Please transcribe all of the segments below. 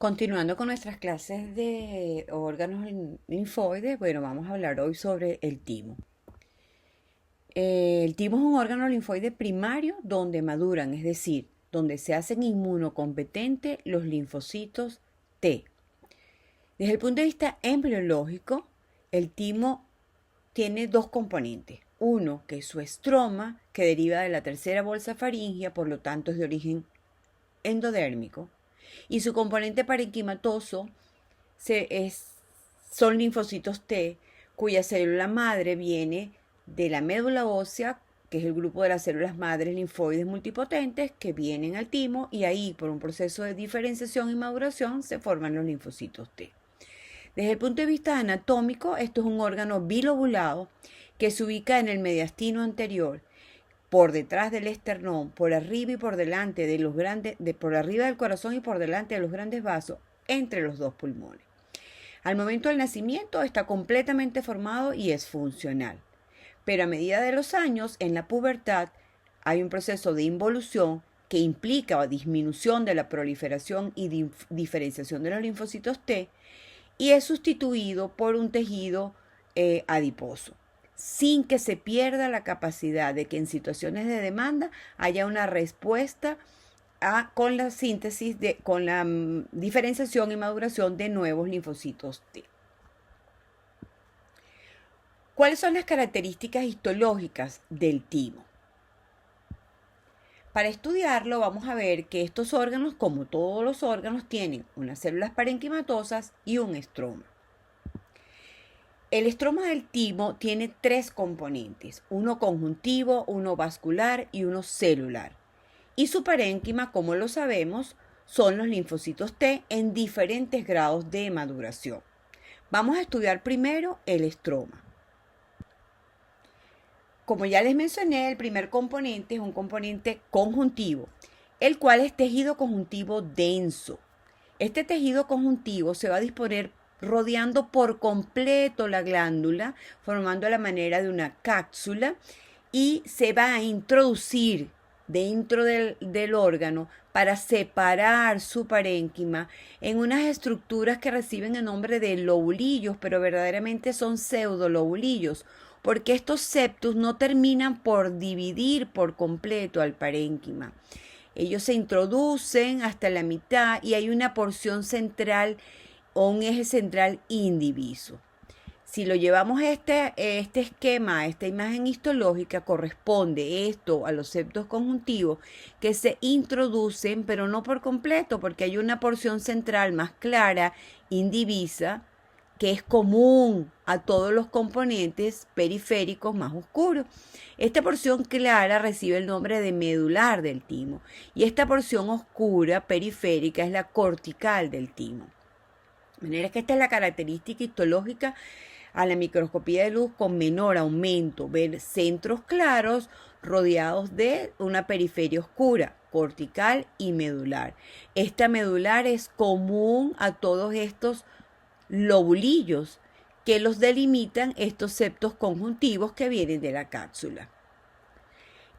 Continuando con nuestras clases de órganos linfoides, bueno, vamos a hablar hoy sobre el timo. El timo es un órgano linfoide primario donde maduran, es decir, donde se hacen inmunocompetentes los linfocitos T. Desde el punto de vista embriológico, el timo tiene dos componentes. Uno, que es su estroma, que deriva de la tercera bolsa faríngea, por lo tanto es de origen endodérmico. Y su componente parenquimatoso son linfocitos T, cuya célula madre viene de la médula ósea, que es el grupo de las células madres linfoides multipotentes que vienen al timo, y ahí, por un proceso de diferenciación y maduración, se forman los linfocitos T. Desde el punto de vista anatómico, esto es un órgano bilobulado que se ubica en el mediastino anterior, por detrás del esternón, por arriba y por delante de los grandes, por arriba del corazón y por delante de los grandes vasos, entre los dos pulmones. Al momento del nacimiento está completamente formado y es funcional. Pero a medida de los años, en la pubertad, hay un proceso de involución que implica disminución de la proliferación y diferenciación de los linfocitos T y es sustituido por un tejido adiposo, sin que se pierda la capacidad de que en situaciones de demanda haya una respuesta con la síntesis, con la diferenciación y maduración de nuevos linfocitos T. ¿Cuáles son las características histológicas del timo? Para estudiarlo vamos a ver que estos órganos, como todos los órganos, tienen unas células parenquimatosas y un estroma. El estroma del timo tiene tres componentes, uno conjuntivo, uno vascular y uno celular. Y su parénquima, como lo sabemos, son los linfocitos T en diferentes grados de maduración. Vamos a estudiar primero el estroma. Como ya les mencioné, el primer componente es un componente conjuntivo, el cual es tejido conjuntivo denso. Este tejido conjuntivo se va a disponer rodeando por completo la glándula, formando la manera de una cápsula, y se va a introducir dentro del órgano para separar su parénquima en unas estructuras que reciben el nombre de lobulillos, pero verdaderamente son pseudolobulillos, porque estos septos no terminan por dividir por completo al parénquima. Ellos se introducen hasta la mitad y hay una porción central o un eje central indiviso. Si lo llevamos a este esquema, a esta imagen histológica, corresponde esto a los septos conjuntivos que se introducen, pero no por completo, porque hay una porción central más clara, indivisa, que es común a todos los componentes periféricos más oscuros. Esta porción clara recibe el nombre de medular del timo y esta porción oscura periférica es la cortical del timo. De manera que esta es la característica histológica a la microscopía de luz con menor aumento, ver centros claros rodeados de una periferia oscura, cortical y medular. Esta medular es común a todos estos lobulillos que los delimitan estos septos conjuntivos que vienen de la cápsula.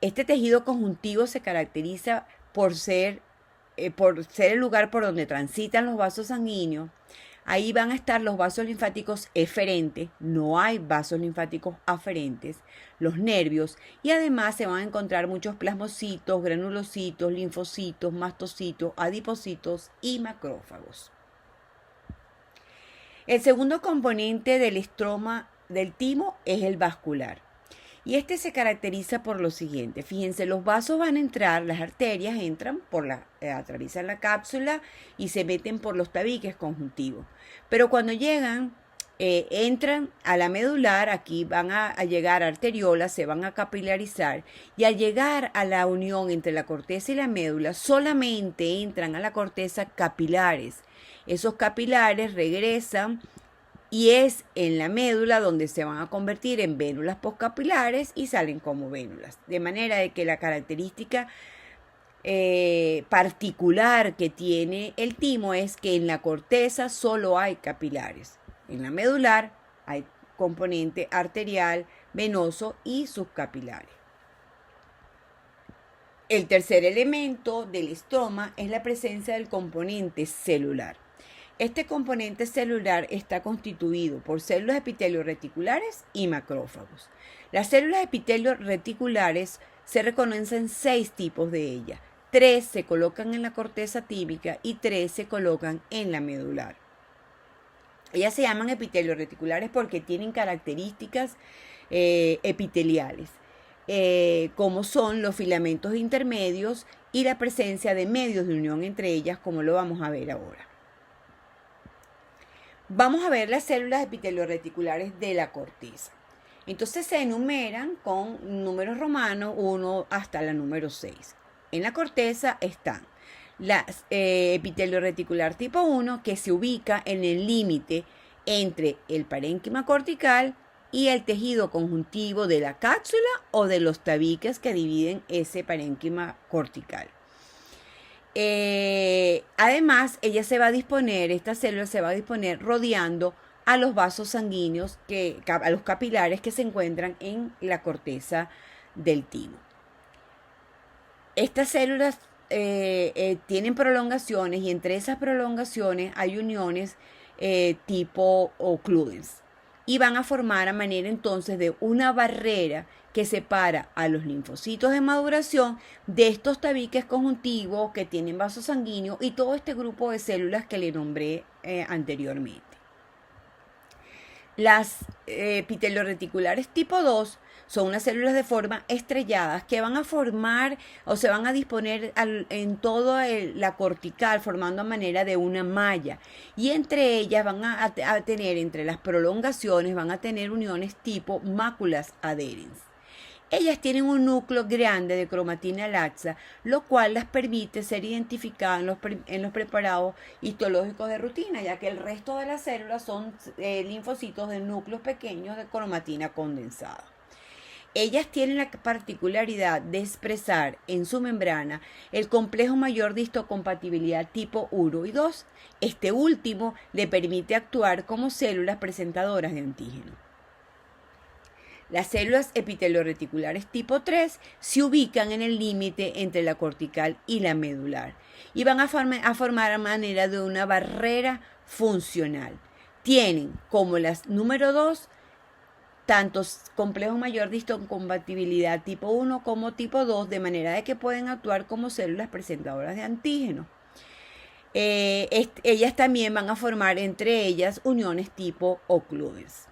Este tejido conjuntivo se caracteriza por ser el lugar por donde transitan los vasos sanguíneos. Ahí van a estar los vasos linfáticos eferentes, no hay vasos linfáticos aferentes, los nervios, y además se van a encontrar muchos plasmocitos, granulocitos, linfocitos, mastocitos, adipocitos y macrófagos. El segundo componente del estroma del timo es el vascular. Y este se caracteriza por lo siguiente. Fíjense, los vasos van a entrar, las arterias entran atraviesan la cápsula y se meten por los tabiques conjuntivos. Pero cuando llegan, entran a la medular, aquí van a llegar arteriolas, se van a capilarizar, y al llegar a la unión entre la corteza y la médula, solamente entran a la corteza capilares. Esos capilares regresan y es en la médula donde se van a convertir en vénulas postcapilares y salen como vénulas. De manera de que la característica particular que tiene el timo es que en la corteza solo hay capilares. En la medular hay componente arterial, venoso y subcapilares. El tercer elemento del estroma es la presencia del componente celular. Este componente celular está constituido por células epitelio reticulares y macrófagos. Las células epitelio reticulares se reconocen 6 tipos de ellas. 3 se colocan en la corteza tímica y 3 se colocan en la medular. Ellas se llaman epitelio reticulares porque tienen características epiteliales, como son los filamentos intermedios y la presencia de medios de unión entre ellas, como lo vamos a ver ahora. Vamos a ver las células epitelio reticulares de la corteza. Entonces se enumeran con números romanos 1 hasta la número 6. En la corteza están las epitelio reticular tipo 1, que se ubica en el límite entre el parénquima cortical y el tejido conjuntivo de la cápsula o de los tabiques que dividen ese parénquima cortical. Además, esta célula se va a disponer rodeando a los vasos sanguíneos, a los capilares que se encuentran en la corteza del timo. Estas células tienen prolongaciones y entre esas prolongaciones hay uniones tipo occludens y van a formar a manera entonces de una barrera que separa a los linfocitos de maduración de estos tabiques conjuntivos que tienen vasos sanguíneos y todo este grupo de células que le nombré anteriormente. Las epitelioreticulares tipo 2 son unas células de forma estrelladas que van a formar o se van a disponer en toda la cortical formando a manera de una malla y entre ellas van a tener, entre las prolongaciones, van a tener uniones tipo máculas adherens. Ellas tienen un núcleo grande de cromatina laxa, lo cual las permite ser identificadas en los preparados histológicos de rutina, ya que el resto de las células son linfocitos de núcleos pequeños de cromatina condensada. Ellas tienen la particularidad de expresar en su membrana el complejo mayor de histocompatibilidad tipo 1 y 2. Este último le permite actuar como células presentadoras de antígeno. Las células epitelioreticulares tipo 3 se ubican en el límite entre la cortical y la medular y van a formar a manera de una barrera funcional. Tienen, como las número 2, tanto complejo mayor de histocompatibilidad tipo 1 como tipo 2, de manera de que pueden actuar como células presentadoras de antígeno. Ellas también van a formar entre ellas uniones tipo occludens.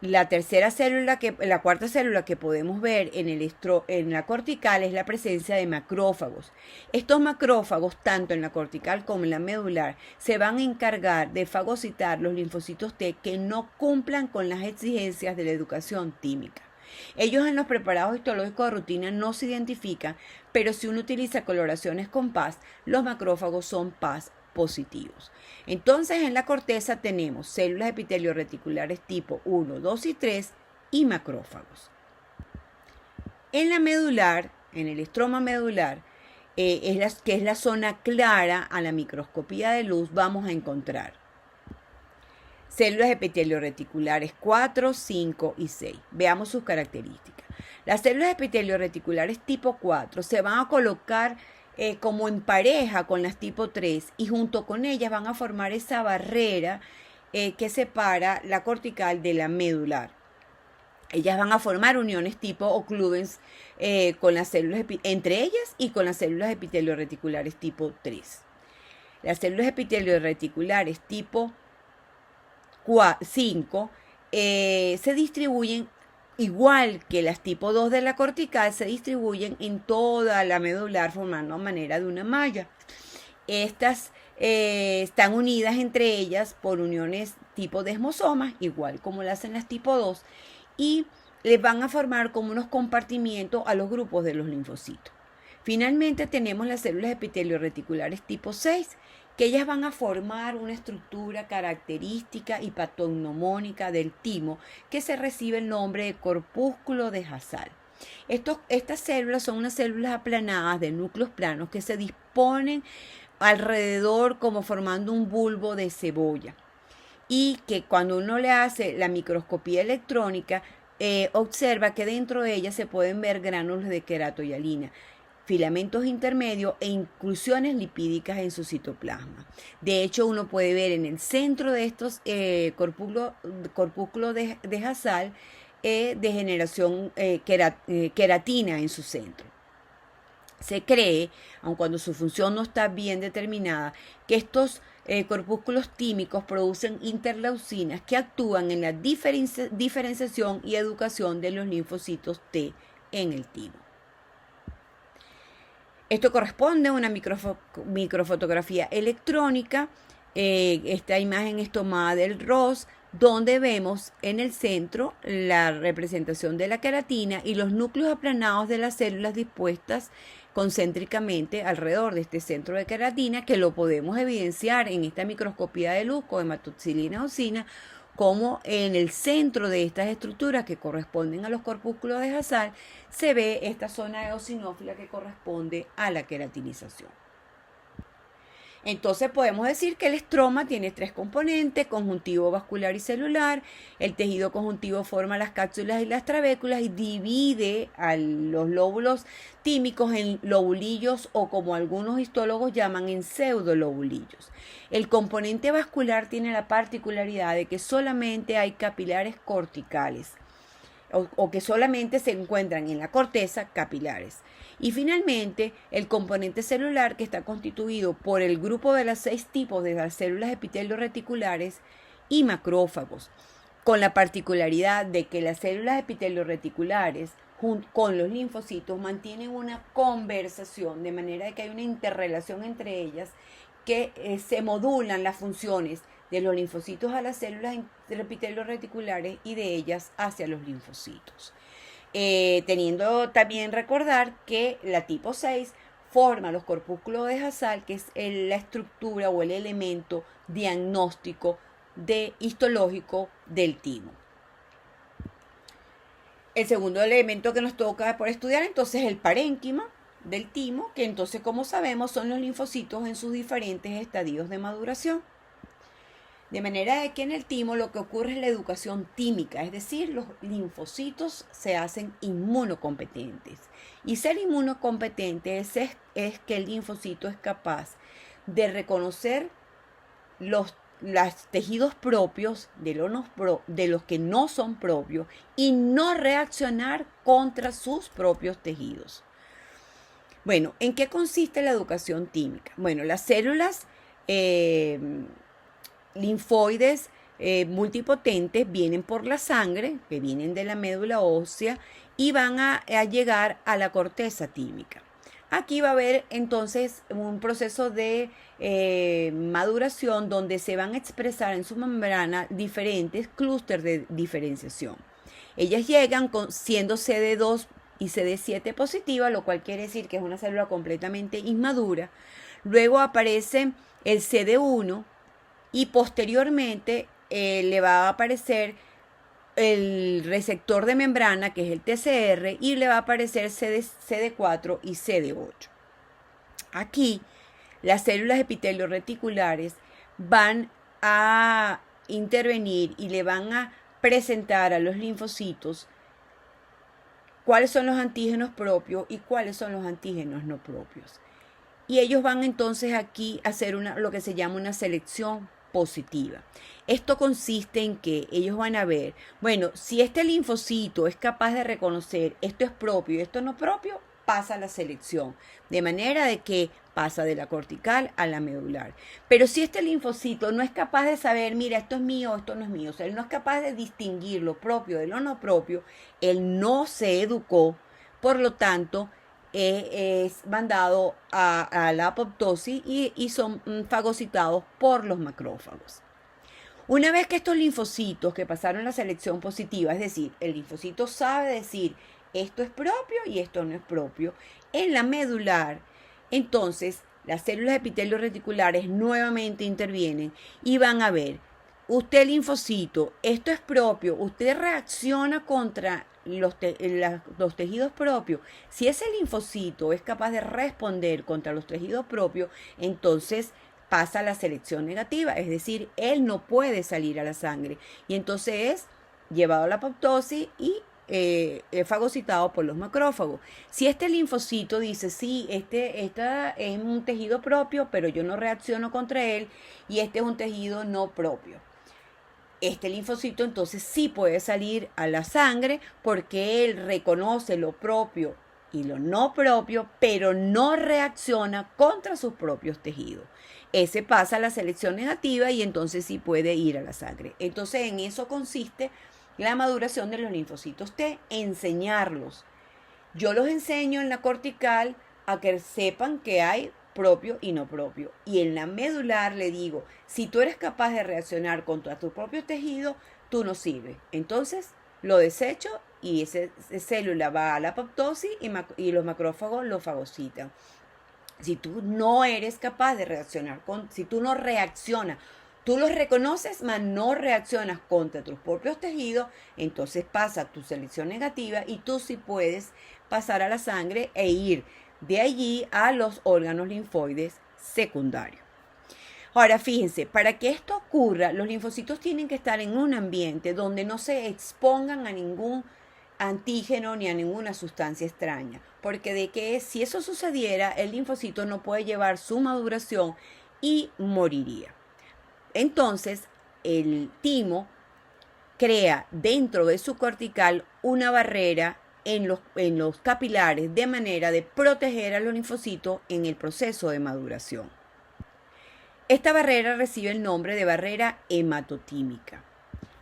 La cuarta célula que podemos ver en la cortical es la presencia de macrófagos. Estos macrófagos, tanto en la cortical como en la medular, se van a encargar de fagocitar los linfocitos T que no cumplan con las exigencias de la educación tímica. Ellos en los preparados histológicos de rutina no se identifican, pero si uno utiliza coloraciones con PAS, los macrófagos son PAS positivos. Entonces en la corteza tenemos células epitelioreticulares tipo 1, 2 y 3 y macrófagos. En la medular, en el estroma medular, que es la zona clara a la microscopía de luz, vamos a encontrar células epitelioreticulares 4, 5 y 6. Veamos sus características. Las células epitelioreticulares tipo 4 se van a colocar como en pareja con las tipo 3 y junto con ellas van a formar esa barrera que separa la cortical de la medular. Ellas van a formar uniones tipo occludens con las células entre ellas y con las células epitelioreticulares tipo 3. Las células epitelioreticulares tipo 5 se distribuyen igual que las tipo 2 de la cortical, se distribuyen en toda la medular formando manera de una malla. Estas están unidas entre ellas por uniones tipo desmosomas, igual como las en las tipo 2, y les van a formar como unos compartimientos a los grupos de los linfocitos. Finalmente tenemos las células epitelioreticulares tipo 6, que ellas van a formar una estructura característica y patognomónica del timo que se recibe el nombre de corpúsculo de Hassall. Estas células son unas células aplanadas de núcleos planos que se disponen alrededor como formando un bulbo de cebolla y que cuando uno le hace la microscopía electrónica observa que dentro de ellas se pueden ver gránulos de queratoyalina. filamentos intermedios e inclusiones lipídicas en su citoplasma. De hecho, uno puede ver en el centro de estos corpúsculos de Hasal degeneración queratina en su centro. Se cree, aun cuando su función no está bien determinada, que estos corpúsculos tímicos producen interleucinas que actúan en la diferenciación y educación de los linfocitos T en el timo. Esto corresponde a una microfotografía electrónica. Esta imagen es tomada del ROS, donde vemos en el centro la representación de la queratina y los núcleos aplanados de las células dispuestas concéntricamente alrededor de este centro de queratina, que lo podemos evidenciar en esta microscopía de luz con hematoxilina eosina, como en el centro de estas estructuras que corresponden a los corpúsculos de Hasal se ve esta zona eosinófila que corresponde a la queratinización. Entonces podemos decir que el estroma tiene tres componentes: conjuntivo, vascular y celular. El tejido conjuntivo forma las cápsulas y las trabéculas y divide a los lóbulos tímicos en lobulillos, o como algunos histólogos llaman, en pseudolobulillos. El componente vascular tiene la particularidad de que solamente hay capilares corticales, o que solamente se encuentran en la corteza capilares. Y finalmente, el componente celular, que está constituido por el grupo de los 6 tipos de las células epitelio-reticulares y macrófagos, con la particularidad de que las células epitelio-reticulares con los linfocitos mantienen una conversación, de manera de que hay una interrelación entre ellas, que se modulan las funciones de los linfocitos a las células epitelio-reticulares y de ellas hacia los linfocitos. Teniendo también recordar que la tipo 6 forma los corpúsculos de Hasal, que es la estructura o el elemento diagnóstico histológico del timo. El segundo elemento que nos toca por estudiar entonces es el parénquima del timo, que entonces, como sabemos, son los linfocitos en sus diferentes estadios de maduración. De manera de que en el timo lo que ocurre es la educación tímica, es decir, los linfocitos se hacen inmunocompetentes. Y ser inmunocompetente es que el linfocito es capaz de reconocer los tejidos propios de los que no son propios y no reaccionar contra sus propios tejidos. Bueno, ¿en qué consiste la educación tímica? Bueno, las células linfoides multipotentes vienen por la sangre, que vienen de la médula ósea, y van a llegar a la corteza tímica. Aquí va a haber entonces un proceso de maduración donde se van a expresar en su membrana diferentes clústeres de diferenciación. Ellas llegan siendo CD2 y CD7 positiva, lo cual quiere decir que es una célula completamente inmadura. Luego aparece el CD1 y posteriormente le va a aparecer el receptor de membrana, que es el TCR, y le va a aparecer CD4 y CD8. Aquí las células epitelio-reticulares van a intervenir y le van a presentar a los linfocitos cuáles son los antígenos propios y cuáles son los antígenos no propios. Y ellos van entonces aquí a hacer lo que se llama una selección positiva. Esto consiste en que ellos van a ver, bueno, si este linfocito es capaz de reconocer esto es propio y esto no propio, pasa a la selección, de manera de que pasa de la cortical a la medular. Pero si este linfocito no es capaz de saber, mira, esto es mío, esto no es mío, o sea, él no es capaz de distinguir lo propio de lo no propio, él no se educó, por lo tanto, es mandado a la apoptosis y son fagocitados por los macrófagos. Una vez que estos linfocitos que pasaron la selección positiva, es decir, el linfocito sabe decir esto es propio y esto no es propio, en la medular, entonces las células epitelio-reticulares nuevamente intervienen y van a ver, usted linfocito, esto es propio, usted reacciona contra los tejidos propios. Si ese linfocito es capaz de responder contra los tejidos propios, entonces pasa a la selección negativa, es decir, él no puede salir a la sangre y entonces es llevado a la apoptosis y fagocitado por los macrófagos. Si este linfocito dice, sí, esta es un tejido propio, pero yo no reacciono contra él, y este es un tejido no propio, este linfocito entonces sí puede salir a la sangre porque él reconoce lo propio y lo no propio, pero no reacciona contra sus propios tejidos. Ese pasa a la selección negativa y entonces sí puede ir a la sangre. Entonces en eso consiste la maduración de los linfocitos T, enseñarlos. Yo los enseño en la cortical a que sepan que hay propio y no propio. Y en la medular le digo, si tú eres capaz de reaccionar contra tu propio tejido, tú no sirves. Entonces lo desecho y esa célula va a la apoptosis y los macrófagos lo fagocitan. Si tú no eres capaz de reaccionar, si tú no reaccionas, tú los reconoces, mas no reaccionas contra tus propios tejidos, entonces pasa tu selección negativa y tú sí puedes pasar a la sangre e ir de allí a los órganos linfoides secundarios. Ahora, fíjense, para que esto ocurra, los linfocitos tienen que estar en un ambiente donde no se expongan a ningún antígeno ni a ninguna sustancia extraña, porque de que si eso sucediera, el linfocito no puede llevar su maduración y moriría. Entonces, el timo crea dentro de su cortical una barrera en los capilares de manera de proteger a los linfocitos en el proceso de maduración. Esta barrera recibe el nombre de barrera hematotímica.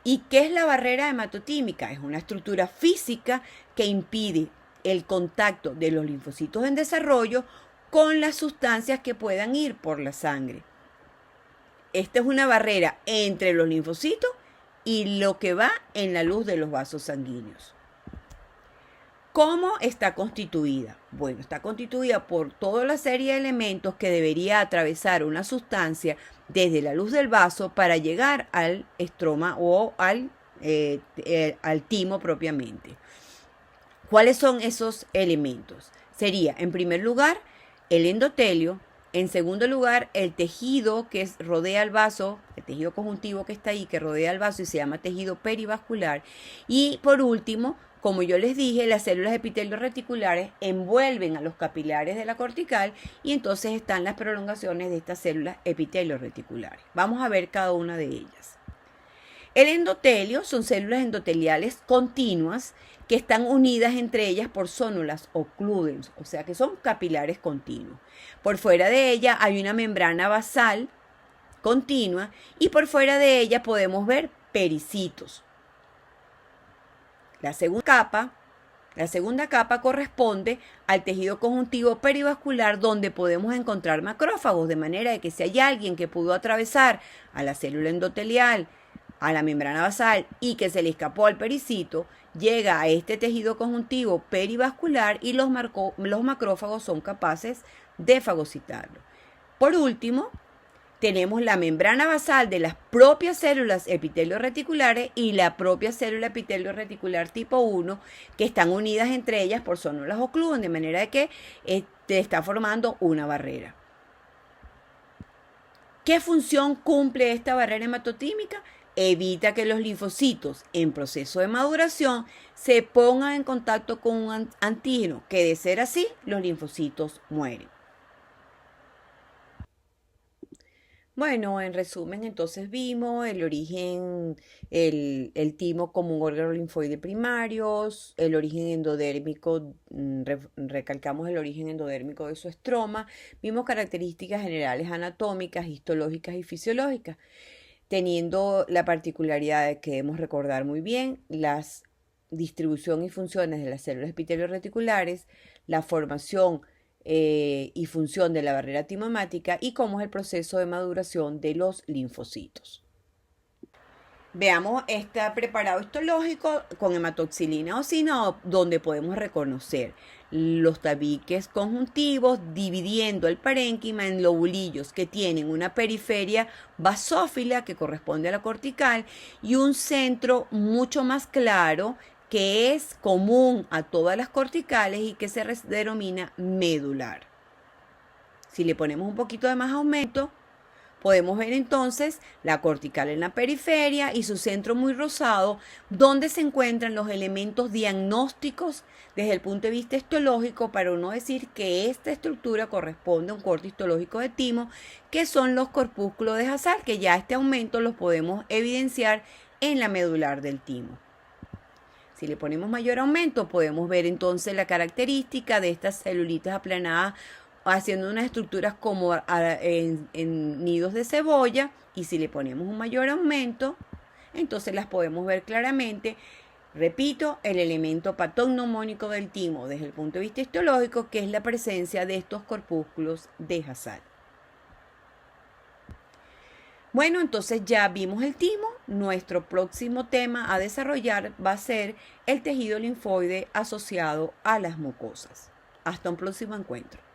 ¿Y qué es la barrera hematotímica? Es una estructura física que impide el contacto de los linfocitos en desarrollo con las sustancias que puedan ir por la sangre. Esta es una barrera entre los linfocitos y lo que va en la luz de los vasos sanguíneos. ¿Cómo está constituida? Bueno, está constituida por toda la serie de elementos que debería atravesar una sustancia desde la luz del vaso para llegar al estroma o al timo propiamente. ¿Cuáles son esos elementos? Sería, en primer lugar, el endotelio. En segundo lugar, el tejido que rodea el vaso, el tejido conjuntivo que está ahí, que rodea el vaso y se llama tejido perivascular. Y por último, como yo les dije, las células epitelio reticulares envuelven a los capilares de la cortical y entonces están las prolongaciones de estas células epitelio reticulares. Vamos a ver cada una de ellas. El endotelio son células endoteliales continuas que están unidas entre ellas por zónulas ocludens, o sea que son capilares continuos. Por fuera de ella hay una membrana basal continua y por fuera de ella podemos ver pericitos. La segunda capa corresponde al tejido conjuntivo perivascular donde podemos encontrar macrófagos, de manera de que si hay alguien que pudo atravesar a la célula endotelial, a la membrana basal y que se le escapó al pericito, llega a este tejido conjuntivo perivascular y los macrófagos son capaces de fagocitarlo. Por último, tenemos la membrana basal de las propias células epitelio reticulares y la propia célula epitelio reticular tipo 1 que están unidas entre ellas por zónulas ocludens, de manera de que está formando una barrera. ¿Qué función cumple esta barrera hematotímica? Evita que los linfocitos en proceso de maduración se pongan en contacto con un antígeno, que de ser así, los linfocitos mueren. Bueno, en resumen, entonces vimos el origen, el timo como un órgano linfoide primario, el origen endodérmico, recalcamos el origen endodérmico de su estroma, vimos características generales anatómicas, histológicas y fisiológicas, teniendo la particularidad de que debemos recordar muy bien las distribución y funciones de las células epitelio reticulares, la formación y función de la barrera timohemática y cómo es el proceso de maduración de los linfocitos. Veamos este preparado histológico con hematoxilina ocina, donde podemos reconocer los tabiques conjuntivos dividiendo el parénquima en lobulillos que tienen una periferia basófila que corresponde a la cortical y un centro mucho más claro que es común a todas las corticales y que se denomina medular. Si le ponemos un poquito de más aumento, Podemos ver entonces la cortical en la periferia y su centro muy rosado, donde se encuentran los elementos diagnósticos desde el punto de vista histológico para uno decir que esta estructura corresponde a un corte histológico de timo, que son los corpúsculos de Hazard, que ya este aumento los podemos evidenciar en la medular del timo. Si le ponemos mayor aumento, podemos ver entonces la característica de estas celulitas aplanadas haciendo unas estructuras como en nidos de cebolla, y si le ponemos un mayor aumento, entonces las podemos ver claramente. Repito, el elemento patognomónico del timo desde el punto de vista histológico, que es la presencia de estos corpúsculos de Hazard. Bueno, entonces ya vimos el timo. Nuestro próximo tema a desarrollar va a ser el tejido linfoide asociado a las mucosas. Hasta un próximo encuentro.